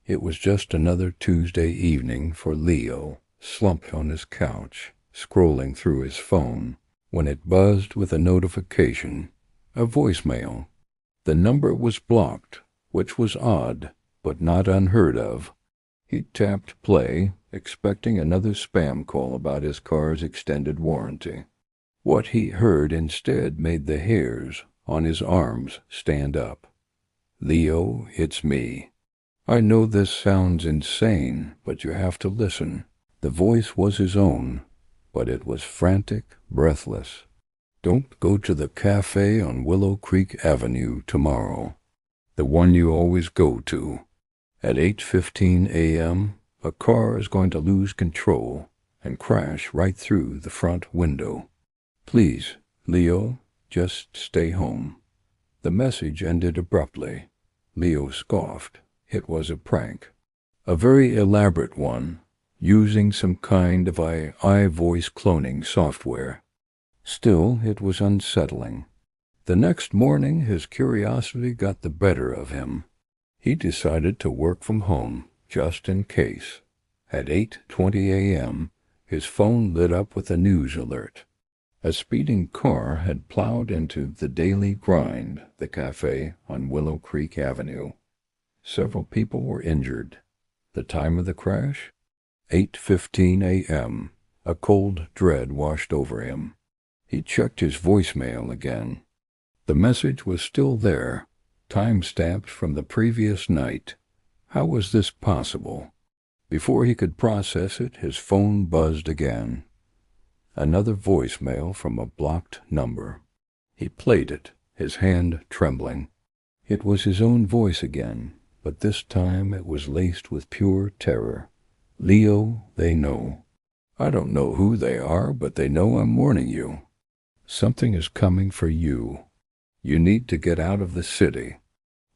It was just another Tuesday evening for Leo, slumped on his couch, scrolling through his phone, when it buzzed with a notification, a voicemail. The number was blocked, which was odd, but not unheard of. He tapped play, expecting another spam call about his car's extended warranty. What he heard instead made the hairs on his arms stand up. "Leo, it's me. I know this sounds insane, but you have to listen." The voice was his own, but it was frantic, breathless. "Don't go to the cafe on Willow Creek Avenue tomorrow, the one you always go to. At 8:15 a.m., a car is going to lose control and crash right through the front window. Please, Leo, just stay home." The message ended abruptly. Leo scoffed. It was a prank. A very elaborate one, using some kind of AI voice cloning software. Still, it was unsettling. The next morning, his curiosity got the better of him. He decided to work from home, just in case. At 8:20 a.m., his phone lit up with a news alert. A speeding car had plowed into the Daily Grind, the cafe on Willow Creek Avenue. Several people were injured. The time of the crash? 8:15 a.m. A cold dread washed over him. He checked his voicemail again. The message was still there, time-stamped from the previous night. How was this possible? Before he could process it, his phone buzzed again. Another voicemail from a blocked number. He played it, his hand trembling. It was his own voice again, but this time it was laced with pure terror. "Leo, they know. I don't know who they are, but they know I'm warning you. Something is coming for you. You need to get out of the city.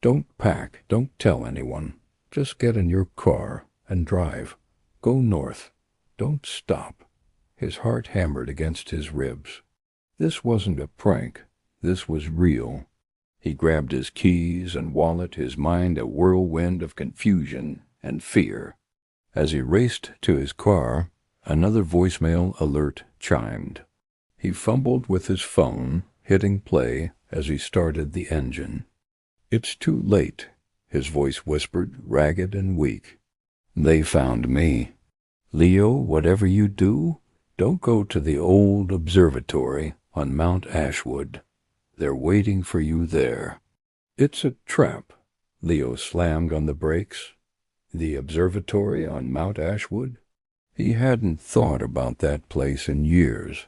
Don't pack, don't tell anyone. Just get in your car and drive. Go north. Don't stop." His heart hammered against his ribs. This wasn't a prank. This was real. He grabbed his keys and wallet, his mind a whirlwind of confusion and fear. As he raced to his car, another voicemail alert chimed. He fumbled with his phone, hitting play as he started the engine. "It's too late," his voice whispered, ragged and weak. "They found me. Leo, whatever you do, don't go to the old observatory on Mount Ashwood. They're waiting for you there." "It's a trap." Leo slammed on the brakes. The observatory on Mount Ashwood? He hadn't thought about that place in years.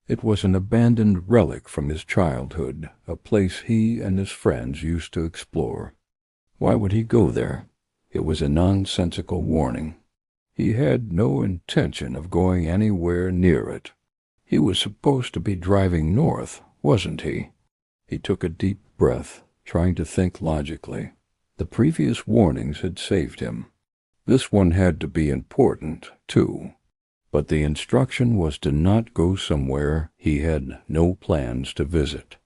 It was an abandoned relic from his childhood, a place he and his friends used to explore. Why would he go there? It was a nonsensical warning. He had no intention of going anywhere near it. He was supposed to be driving north, wasn't he? He took a deep breath, trying to think logically. The previous warnings had saved him. This one had to be important, too. But the instruction was to not go somewhere he had no plans to visit.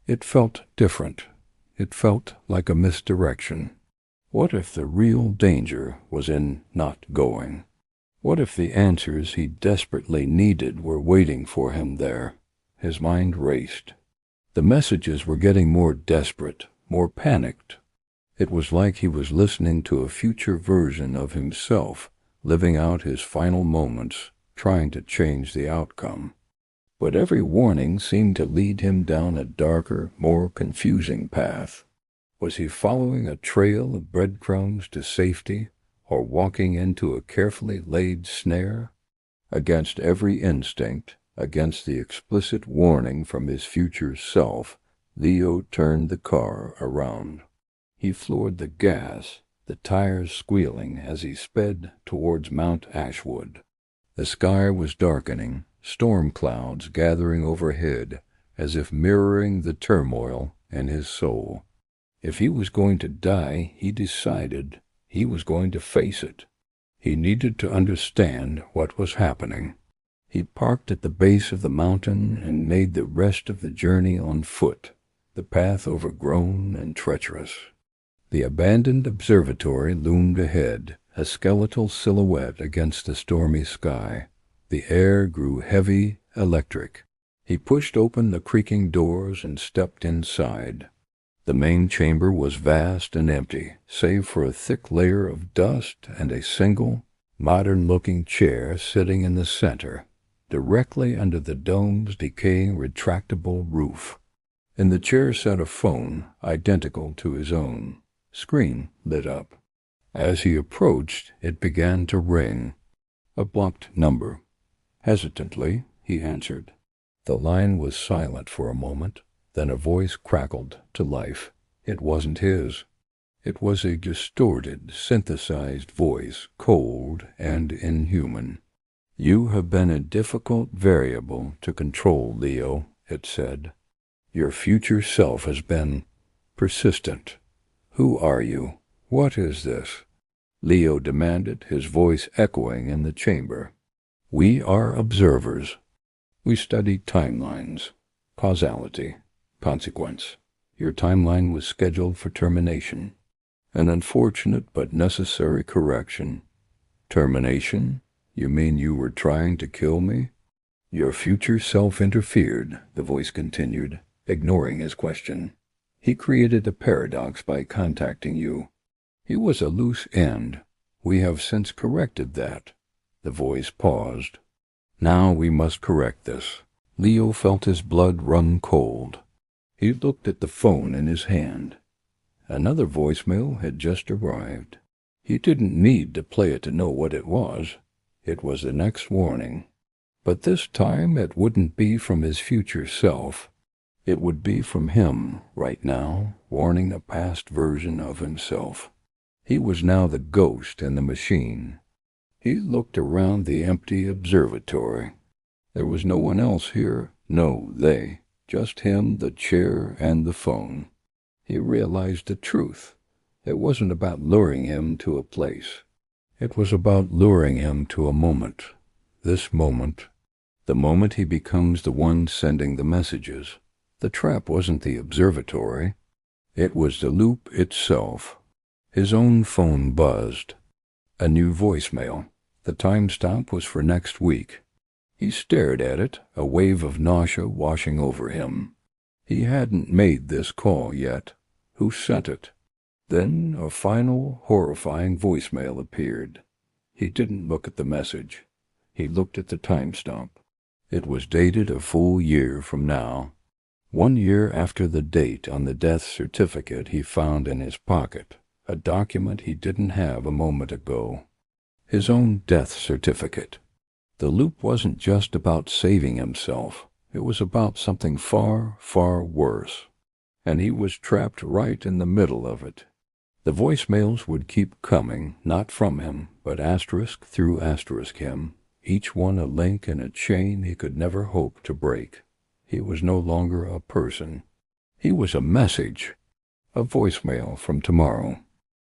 It felt different. It felt like a misdirection. What if the real danger was in not going? What if the answers he desperately needed were waiting for him there? His mind raced. The messages were getting more desperate, more panicked. It was like he was listening to a future version of himself, living out his final moments, trying to change the outcome. But every warning seemed to lead him down a darker, more confusing path. Was he following a trail of breadcrumbs to safety, or walking into a carefully laid snare? Against every instinct, against the explicit warning from his future self, Leo turned the car around. He floored the gas, the tires squealing as he sped towards Mount Ashwood. The sky was darkening, storm clouds gathering overhead, as if mirroring the turmoil in his soul. If he was going to die, he decided he was going to face it. He needed to understand what was happening. He parked at the base of the mountain and made the rest of the journey on foot, the path overgrown and treacherous. The abandoned observatory loomed ahead, a skeletal silhouette against the stormy sky. The air grew heavy, electric. He pushed open the creaking doors and stepped inside. The main chamber was vast and empty, save for a thick layer of dust and a single, modern-looking chair sitting in the center, directly under the dome's decaying retractable roof. In the chair sat a phone, identical to his own. Screen lit up. As he approached, it began to ring. A blocked number. Hesitantly, he answered. The line was silent for a moment. Then a voice crackled to life. It wasn't his. It was a distorted, synthesized voice, cold and inhuman. "You have been a difficult variable to control, Leo," it said. "Your future self has been persistent. Who are you? What is this?" Leo demanded, his voice echoing in the chamber. "We are observers. We study timelines, causality, consequence. Your timeline was scheduled for termination. An unfortunate but necessary correction." "Termination? You mean you were trying to kill me?" "Your future self interfered," the voice continued, ignoring his question. "He created a paradox by contacting you. He was a loose end. We have since corrected that." The voice paused. "Now we must correct this." Leo felt his blood run cold. He looked at the phone in his hand. Another voicemail had just arrived. He didn't need to play it to know what it was. It was the next warning. But this time it wouldn't be from his future self. It would be from him, right now, warning a past version of himself. He was now the ghost in the machine. He looked around the empty observatory. There was no one else here. No, they. Just him, the chair, and the phone. He realized the truth. It wasn't about luring him to a place. It was about luring him to a moment. This moment. The moment he becomes the one sending the messages. The trap wasn't the observatory. It was the loop itself. His own phone buzzed. A new voicemail. The timestamp was for next week. He stared at it, a wave of nausea washing over him. He hadn't made this call yet. Who sent it? Then a final, horrifying voicemail appeared. He didn't look at the message. He looked at the timestamp. It was dated a full year from now. 1 year after the date on the death certificate he found in his pocket, a document he didn't have a moment ago. His own death certificate. The loop wasn't just about saving himself. It was about something far, far worse. And he was trapped right in the middle of it. The voicemails would keep coming, not from him, but asterisk through asterisk him, each one a link in a chain he could never hope to break. He was no longer a person. He was a message. A voicemail from tomorrow.